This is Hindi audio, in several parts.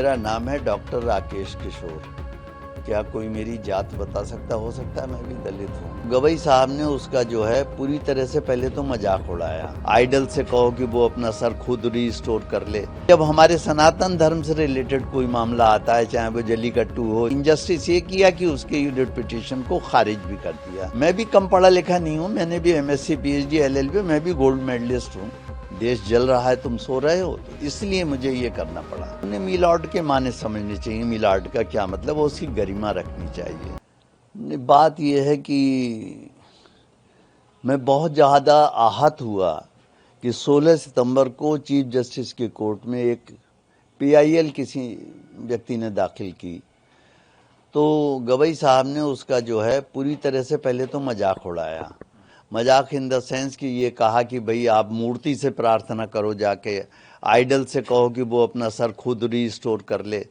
मेरा नाम है डॉक्टर राकेश किशोर। क्या कोई मेरी जात बता सकता? हो सकता है मैं भी दलित हूँ। गवई साहब ने उसका जो है पूरी तरह से पहले तो मजाक उड़ाया। आइडल से कहो कि वो अपना सर खुद रिस्टोर कर ले। जब हमारे सनातन धर्म से रिलेटेड कोई मामला आता है, चाहे वो जल्लीकट्टू हो, इंजस्टिस ये किया कि उसके रिट पिटीशन को खारिज भी कर दिया। मैं भी कम पढ़ा लिखा नहीं हूँ, मैंने भी MSc PhD LLB, मैं भी गोल्ड मेडलिस्ट हूँ। देश जल रहा है, तुम सो रहे हो, तो इसलिए मुझे ये करना पड़ा। उन्हें मिलावट के माने समझने चाहिए। मिलावट का क्या मतलब, वो उसकी गरिमा रखनी चाहिए। बात यह है कि मैं बहुत ज़्यादा आहत हुआ कि 16 सितंबर को चीफ जस्टिस के कोर्ट में एक PIL किसी व्यक्ति ने दाखिल की, तो गवई साहब ने उसका जो है पूरी तरह से पहले तो मजाक उड़ाया। मजाक इन द सेंस कि ये कहा कि भाई आप मूर्ति से प्रार्थना करो, जाके आइडल से कहो कि वो अपना सर खुद रिस्टोर कर ले।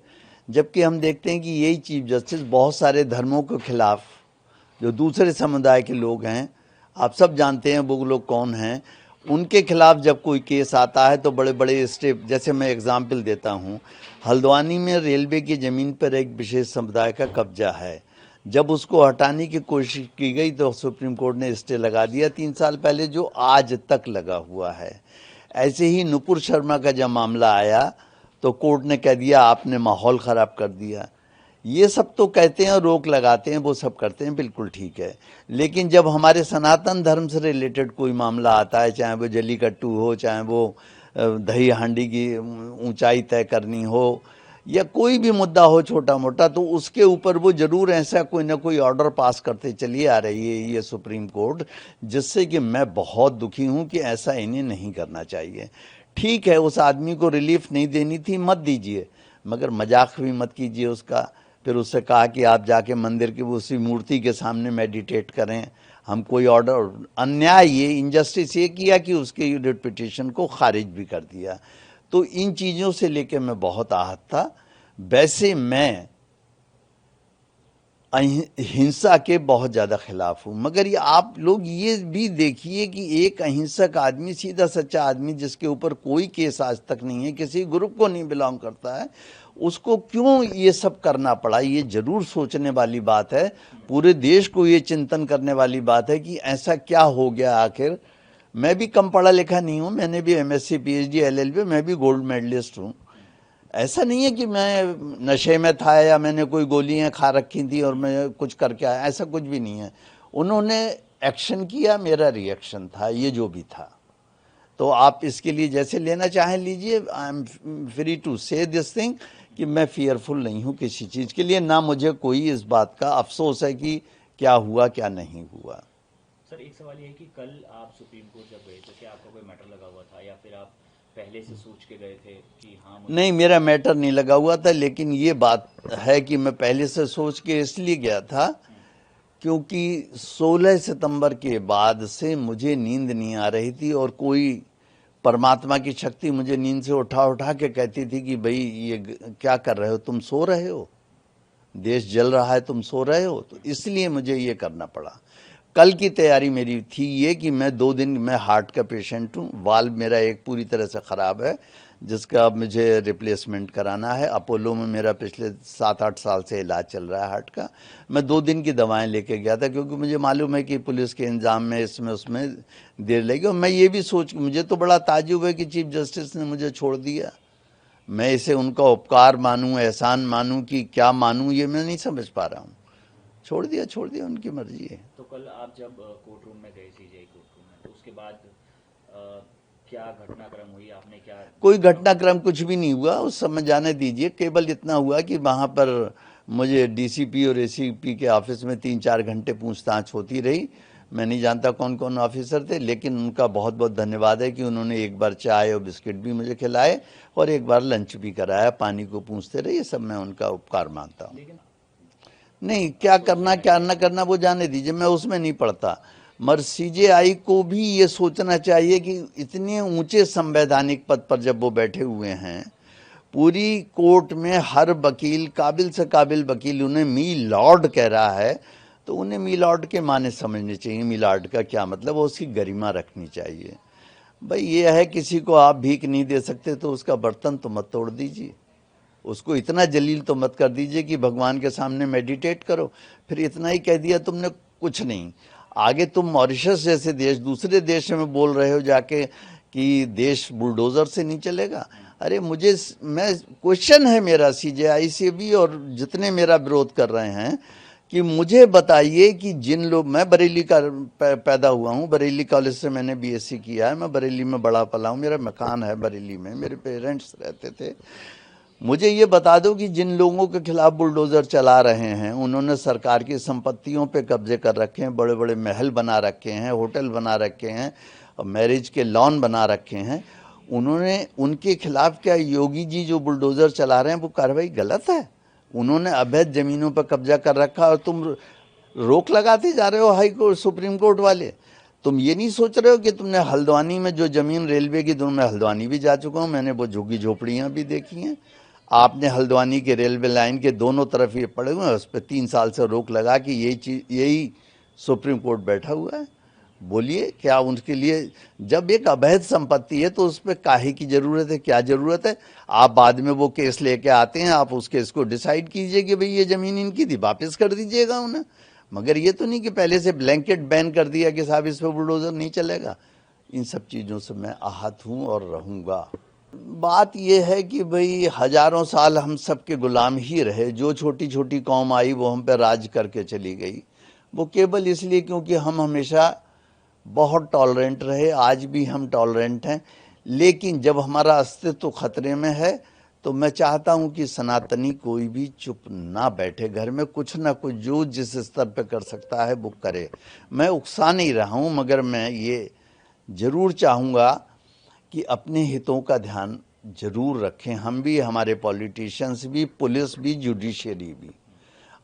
जबकि हम देखते हैं कि यही चीफ जस्टिस बहुत सारे धर्मों के खिलाफ, जो दूसरे समुदाय के लोग हैं, आप सब जानते हैं वो लोग कौन हैं, उनके खिलाफ जब कोई केस आता है तो बड़े बड़े स्टेप, जैसे मैं एग्जाम्पल देता हूँ, हल्द्वानी में रेलवे की ज़मीन पर एक विशेष समुदाय का कब्जा है। जब उसको हटाने की कोशिश की गई तो सुप्रीम कोर्ट ने स्टे लगा दिया 3 साल पहले, जो आज तक लगा हुआ है। ऐसे ही नुपुर शर्मा का जब मामला आया तो कोर्ट ने कह दिया आपने माहौल ख़राब कर दिया। ये सब तो कहते हैं, रोक लगाते हैं, वो सब करते हैं, बिल्कुल ठीक है। लेकिन जब हमारे सनातन धर्म से रिलेटेड कोई मामला आता है, चाहे वो जल्लीकट्टू हो, चाहे वो दही हांडी की ऊंचाई तय करनी हो, या कोई भी मुद्दा हो छोटा मोटा, तो उसके ऊपर वो जरूर ऐसा कोई ना कोई ऑर्डर पास करते चली आ रही है ये सुप्रीम कोर्ट, जिससे कि मैं बहुत दुखी हूँ कि ऐसा इन्हें नहीं करना चाहिए। ठीक है, उस आदमी को रिलीफ नहीं देनी थी, मत दीजिए, मगर मजाक भी मत कीजिए उसका। फिर उससे कहा कि आप जाके मंदिर की उसी मूर्ति के सामने मेडिटेट करें। हम कोई ऑर्डर, अन्याय, ये इनजस्टिस ये किया कि उसके रिट पिटीशन को खारिज भी कर दिया। तो इन चीज़ों से लेकर मैं बहुत आहत था। वैसे मैं हिंसा के बहुत ज़्यादा खिलाफ हूँ, मगर ये आप लोग ये भी देखिए कि एक अहिंसक आदमी, सीधा सच्चा आदमी, जिसके ऊपर कोई केस आज तक नहीं है, किसी ग्रुप को नहीं बिलोंग करता है, उसको क्यों ये सब करना पड़ा। ये जरूर सोचने वाली बात है, पूरे देश को ये चिंतन करने वाली बात है कि ऐसा क्या हो गया आखिर। मैं भी कम पढ़ा लिखा नहीं हूँ, मैंने भी MSc PhD LLB, मैं भी गोल्ड मेडलिस्ट हूँ। ऐसा नहीं है कि मैं नशे में था या मैंने कोई गोलियां खा रखी थी और मैं कुछ करके आया, ऐसा कुछ भी नहीं है। उन्होंने एक्शन किया, मेरा रिएक्शन था, ये जो भी था। तो आप इसके लिए जैसे लेना चाहें लीजिए। आई एम फ्री टू से दिस थिंग कि मैं फियरफुल नहीं हूँ किसी चीज़ के लिए, ना मुझे कोई इस बात का अफसोस है कि क्या हुआ क्या नहीं हुआ। सर, एक सवाल ये है कि कल आप सुप्रीम कोर्ट जब गए तो क्या आपका कोई मैटर लगा हुआ था, या फिर आप पहले से सोच के गए थे कि हाँ नहीं, मेरा मैटर नहीं लगा हुआ था, लेकिन ये बात है कि मैं पहले से सोच के इसलिए गया था क्योंकि 16 सितंबर के बाद से मुझे नींद नहीं आ रही थी, और कोई परमात्मा की शक्ति मुझे नींद से उठा उठा के कहती थी कि भाई ये क्या कर रहे हो, तुम सो रहे हो, देश जल रहा है, तुम सो रहे हो। तो इसलिए मुझे ये करना पड़ा। कल की तैयारी मेरी थी ये कि मैं 2 दिन, मैं हार्ट का पेशेंट हूँ, वाल्व मेरा एक पूरी तरह से ख़राब है, जिसका अब मुझे रिप्लेसमेंट कराना है। अपोलो में मेरा पिछले 7-8 साल से इलाज चल रहा है हार्ट का। मैं 2 दिन की दवाएं लेके गया था, क्योंकि मुझे मालूम है कि पुलिस के इंतजाम में इसमें उसमें देर लगेगी। और मैं ये भी सोच, मुझे तो बड़ा ताज्जुब है कि चीफ जस्टिस ने मुझे छोड़ दिया। मैं इसे उनका उपकार मानूं, एहसान मानूं कि क्या मानूं, ये मैं नहीं समझ पा रहा हूँ। छोड़ दिया, उनकी मर्जी है। तो कल आप जब कोर्ट रूम में गए, CJI कोर्ट रूम में, तो उसके बाद क्या घटनाक्रम हुई, आपने क्या? कोई घटनाक्रम कुछ भी नहीं हुआ उस समय, जाने दीजिए। केवल इतना हुआ कि वहाँ पर मुझे DCP और ACP के ऑफिस में 3-4 घंटे पूछताछ होती रही। मैं नहीं जानता कौन कौन ऑफिसर थे, लेकिन उनका बहुत बहुत धन्यवाद है कि उन्होंने एक बार चाय और बिस्किट भी मुझे खिलाए और एक बार लंच भी कराया, पानी को पूछते रहे। ये सब मैं उनका उपकार मानता हूँ। लेकिन नहीं, क्या करना क्या न करना वो जाने दीजिए, मैं उसमें नहीं पड़ता। मगर CJI को भी ये सोचना चाहिए कि इतने ऊंचे संवैधानिक पद पर जब वो बैठे हुए हैं, पूरी कोर्ट में हर वकील, काबिल से काबिल वकील उन्हें मी लॉर्ड कह रहा है, तो उन्हें मी लॉर्ड के माने समझने चाहिए। मी लॉर्ड का क्या मतलब, वो उसकी गरिमा रखनी चाहिए। भाई ये है, किसी को आप भीख नहीं दे सकते तो उसका बर्तन तो मत तोड़ दीजिए। उसको इतना जलील तो मत कर दीजिए कि भगवान के सामने मेडिटेट करो। फिर इतना ही कह दिया तुमने, कुछ नहीं। आगे तुम मॉरिशस जैसे देश, दूसरे देश में बोल रहे हो जाके कि देश बुलडोजर से नहीं चलेगा। अरे मैं क्वेश्चन है मेरा सीजेआई से भी और जितने मेरा विरोध कर रहे हैं कि मुझे बताइए कि जिन लोग, मैं बरेली का पैदा हुआ हूँ, बरेली कॉलेज से मैंने बीएससी किया है, मैं बरेली में बड़ा पला हूँ, मेरा मकान है बरेली में, मेरे पेरेंट्स रहते थे। मुझे ये बता दो कि जिन लोगों के खिलाफ बुलडोजर चला रहे हैं, उन्होंने सरकार की संपत्तियों पे कब्जे कर रखे हैं, बड़े बड़े महल बना रखे हैं, होटल बना रखे हैं, मैरिज के लॉन बना रखे हैं, उन्होंने, उनके खिलाफ क्या योगी जी जो बुलडोजर चला रहे हैं वो कार्रवाई गलत है? उन्होंने अवैध जमीनों पर कब्जा कर रखा और तुम रोक लगाते जा रहे हो, हाई कोर्ट सुप्रीम कोर्ट वाले। तुम ये नहीं सोच रहे हो कि तुमने हल्द्वानी में जो जमीन रेलवे की, मैं हल्द्वानी भी जा चुका हूँ, मैंने वो झुग्गी झोपड़ियाँ भी देखी हैं। आपने हल्द्वानी के रेलवे लाइन के दोनों तरफ ये पड़े हुए हैं, उस पर 3 साल से रोक लगा कि यही सुप्रीम कोर्ट बैठा हुआ है। बोलिए क्या उनके लिए, जब एक अवैध संपत्ति है तो उस पर काहे की जरूरत है, क्या जरूरत है? आप बाद में वो केस लेके आते हैं, आप उस केस को डिसाइड कीजिए कि भाई ये जमीन इनकी थी, वापस कर दीजिएगा उन्हें। मगर ये तो नहीं कि पहले से ब्लैंकेट बैन कर दिया कि साहब इस पर बुलडोजर नहीं चलेगा। इन सब चीज़ों से मैं आहत हूँ और रहूँगा। बात यह है कि भाई हजारों साल हम सबके गुलाम ही रहे, जो छोटी छोटी कौम आई वो हम पे राज करके चली गई, वो केवल इसलिए क्योंकि हम हमेशा बहुत टॉलरेंट रहे, आज भी हम टॉलरेंट हैं। लेकिन जब हमारा अस्तित्व खतरे में है तो मैं चाहता हूं कि सनातनी कोई भी चुप ना बैठे, घर में कुछ ना कुछ जो जिस स्तर पे कर सकता है वो करे। मैं उकसा नहीं रहा हूं, मगर मैं ये जरूर चाहूँगा कि अपने हितों का ध्यान जरूर रखें, हम भी, हमारे पॉलिटिशियंस भी, पुलिस भी, जुडिशरी भी।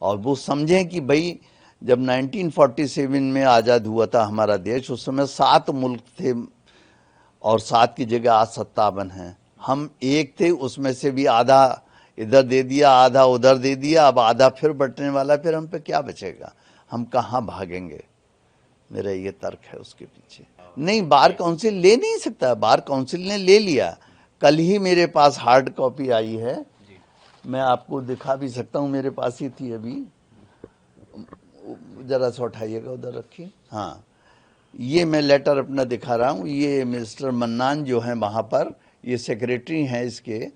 और वो समझें कि भाई जब 1947 में आज़ाद हुआ था हमारा देश, उस समय 7 मुल्क थे और 7 की जगह आज 57 हैं। हम एक थे, उसमें से भी आधा इधर दे दिया, आधा उधर दे दिया, अब आधा फिर बंटने वाला, फिर हम पे क्या बचेगा? हम कहाँ भागेंगे? मेरा ये तर्क है उसके पीछे। नहीं, बार काउंसिल ले नहीं सकता, बार काउंसिल ने ले लिया। कल ही मेरे पास हार्ड कॉपी आई है, मैं आपको दिखा भी सकता हूँ, मेरे पास ही थी अभी, जरा सा उठाइएगा, उधर रखिए। हाँ, ये मैं लेटर अपना दिखा रहा हूँ, ये मिस्टर मन्नान जो हैं वहाँ पर, ये सेक्रेटरी हैं इसके,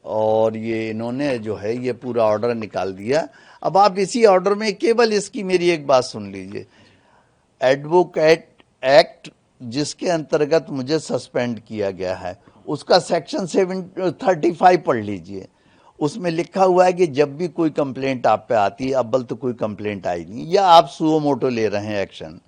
और ये इन्होंने जो है ये पूरा ऑर्डर निकाल दिया। अब आप इसी ऑर्डर में केवल इसकी मेरी एक बात सुन लीजिए। एडवोकेट एक्ट जिसके अंतर्गत मुझे सस्पेंड किया गया है, उसका सेक्शन 735 पढ़ लीजिए। उसमें लिखा हुआ है कि जब भी कोई कंप्लेंट आप पे आती है, अव्वल तो कोई कंप्लेंट आई नहीं, या आप सुओ मोटो ले रहे हैं एक्शन,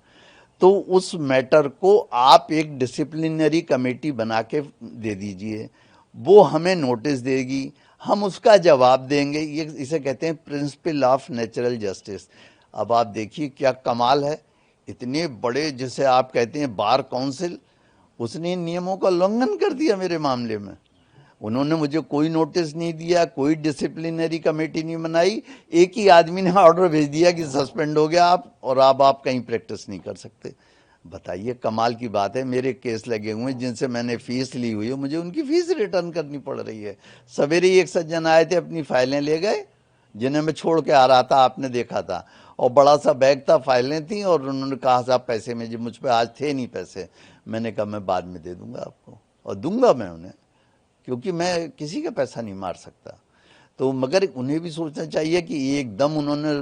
तो उस मैटर को आप एक डिसिप्लिनरी कमेटी बना के दे दीजिए, वो हमें नोटिस देगी, हम उसका जवाब देंगे। ये इसे कहते हैं प्रिंसिपल ऑफ नेचुरल जस्टिस। अब आप देखिए क्या कमाल है, इतने बड़े जिसे आप कहते हैं बार काउंसिल, उसने नियमों का उल्लंघन कर दिया मेरे मामले में। उन्होंने मुझे कोई नोटिस नहीं दिया, कोई डिसिप्लिनरी कमेटी नहीं बनाई, एक ही आदमी ने ऑर्डर भेज दिया कि सस्पेंड हो गया आप, और अब आप कहीं प्रैक्टिस नहीं कर सकते। बताइए, कमाल की बात है। मेरे केस लगे हुए हैं जिनसे मैंने फीस ली हुई है, मुझे उनकी फीस रिटर्न करनी पड़ रही है। सवेरे ही एक सज्जन आए थे, अपनी फाइलें ले गए, जिन्हें मैं छोड़ के आ रहा था, आपने देखा था, और बड़ा सा बैग था, फाइलें थी, और उन्होंने कहा साहब पैसे में, जो मुझ पर आज थे नहीं पैसे, मैंने कहा मैं बाद में दे दूंगा आपको, और दूंगा मैं उन्हें, क्योंकि मैं किसी का पैसा नहीं मार सकता। तो मगर उन्हें भी सोचना चाहिए कि एकदम उन्होंने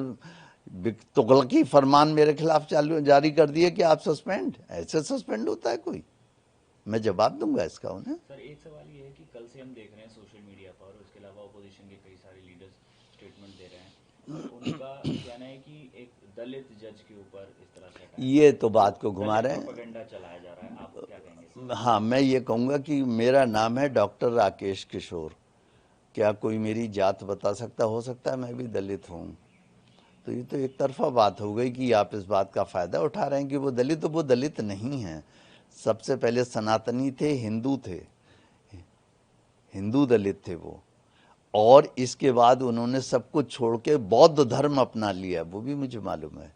तुगलकी फरमान मेरे खिलाफ जारी कर दिया कि आप सस्पेंड, ऐसे सस्पेंड होता है कोई? मैं जवाब दूंगा इसका उन्हें। सर, एक सवाल ये है कि कल से हम देख रहे हैं सोशल मीडिया पर, और इसके अलावा अपोजिशन के कई सारे लीडर्स स्टेटमेंट दे रहे हैं, और उनका कहना है कि एक दलित जज के ऊपर इस तरह से ये तो बात को घुमा रहे हैं, प्रोपेगेंडा चलाया जा रहा है, आप क्या कहेंगे? हाँ, मैं ये कहूँगा कि मेरा नाम है डॉक्टर राकेश किशोर, क्या कोई मेरी जात बता सकता? हो सकता है मैं भी दलित हूँ। तो ये तो एक तरफा बात हो गई कि आप इस बात का फ़ायदा उठा रहे हैं कि वो दलित, तो वो दलित नहीं हैं। सबसे पहले सनातनी थे, हिंदू थे, हिंदू दलित थे वो, और इसके बाद उन्होंने सब कुछ छोड़ के बौद्ध धर्म अपना लिया, वो भी मुझे मालूम है।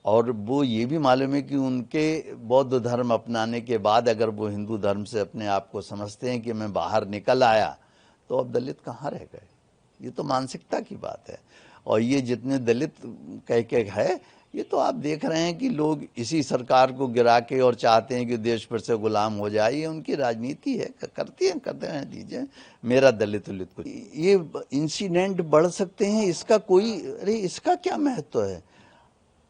और वो ये भी मालूम है कि उनके बौद्ध धर्म अपनाने के बाद अगर वो हिंदू धर्म से अपने आप को समझते हैं कि मैं बाहर निकल आया, तो अब दलित कहाँ रह गए? ये तो मानसिकता की बात है। और ये जितने दलित कह के है, ये तो आप देख रहे हैं कि लोग इसी सरकार को गिरा के और चाहते हैं कि देश फिर से गुलाम हो जाए। ये उनकी राजनीति है, करते हैं दीजिए, मेरा दलित उलित को। ये इंसिडेंट बढ़ सकते हैं, इसका कोई, अरे इसका क्या महत्व है?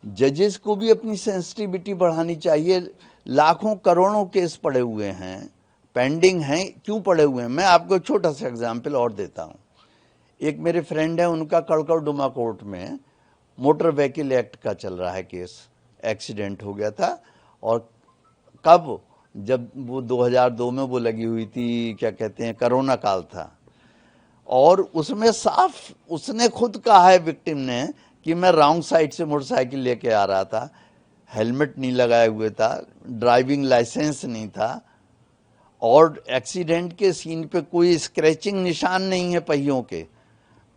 जजेस को भी अपनी सेंसिटिविटी बढ़ानी चाहिए। लाखों करोड़ों केस पड़े हुए हैं, पेंडिंग हैं, क्यों पड़े हुए हैं? मैं आपको एक छोटा सा एग्जाम्पल और देता हूँ। एक मेरे फ्रेंड है, उनका कड़कड़डुमा कोर्ट में मोटर व्हीकल एक्ट का चल रहा है केस। एक्सीडेंट हो गया था, और कब? जब वो 2002 में वो लगी हुई थी, क्या कहते हैं, कोरोना काल था। और उसमें साफ उसने खुद कहा है, विक्टिम ने, कि मैं रॉन्ग साइड से मोटरसाइकिल लेके आ रहा था, हेलमेट नहीं लगाए हुए था, ड्राइविंग लाइसेंस नहीं था, और एक्सीडेंट के सीन पे कोई स्क्रैचिंग निशान नहीं है पहियों के।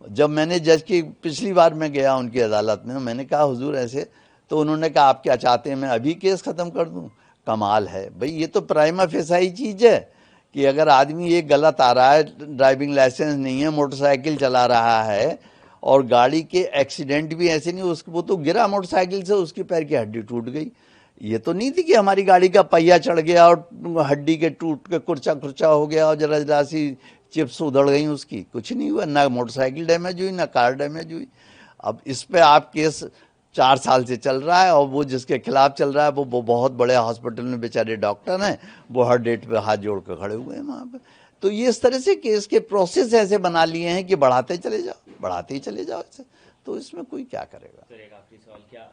जब मैंने जज की पिछली बार मैं गया उनकी अदालत में, मैंने कहा हुजूर ऐसे, तो उन्होंने कहा आप क्या चाहते हैं मैं अभी केस ख़त्म कर दूं? कमाल है भाई, ये तो प्राइमा फेसाई चीज़ है कि अगर आदमी एक गलत आ रहा है, ड्राइविंग लाइसेंस नहीं है, मोटरसाइकिल चला रहा है, और गाड़ी के एक्सीडेंट भी ऐसे नहीं, उसको वो तो गिरा मोटरसाइकिल से, उसकी पैर की हड्डी टूट गई। ये तो नहीं थी कि हमारी गाड़ी का पहिया चढ़ गया और हड्डी के टूट के कुर्चा कुर्चा हो गया और जरा जरा सी चिप्स उधड़ गई उसकी। कुछ नहीं हुआ, ना मोटरसाइकिल डैमेज हुई, ना कार डैमेज हुई। अब इस पे आप केस 4 साल से चल रहा है, और वो जिसके खिलाफ चल रहा है वो बहुत बड़े हॉस्पिटल में बेचारे डॉक्टर हैं, वो हर डेट पे हाथ जोड़ कर खड़े हुए हैं वहाँ पे। तो ये इस तरह से केस के प्रोसेस ऐसे बना लिए हैं कि बढ़ाते चले जाओ, बढ़ाते ही चले जाओ ऐसे। तो इसमें कोई क्या करेगा? सर एक आखिरी सवाल, क्या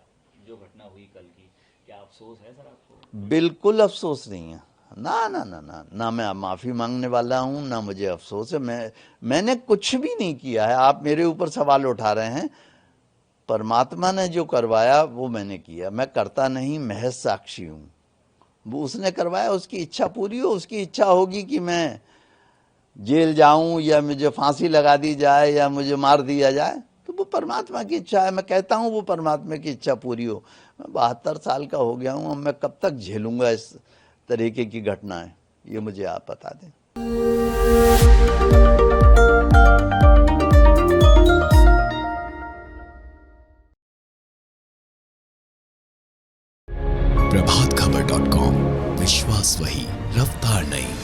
जो घटना हुई कल की, क्या अफसोस है सर आपको? बिल्कुल अफसोस नहीं है, ना ना ना ना ना, मैं माफ़ी मांगने वाला हूँ, ना मुझे अफसोस है। मैंने कुछ भी नहीं किया है। आप मेरे ऊपर सवाल उठा रहे हैं, परमात्मा ने जो करवाया वो मैंने किया, मैं करता नहीं, महज साक्षी हूँ। वो उसने करवाया, उसकी इच्छा पूरी हो, उसकी इच्छा होगी कि मैं जेल जाऊं या मुझे फांसी लगा दी जाए या मुझे मार दिया जाए, तो वो परमात्मा की इच्छा है। मैं कहता हूँ वो परमात्मा की इच्छा पूरी हो। मैं 72 साल का हो गया हूँ, अब मैं कब तक झेलूंगा इस तरीके की घटनाएं, ये मुझे आप बता दें। प्रभातखबर.com, विश्वास वही, रफ्तार नहीं।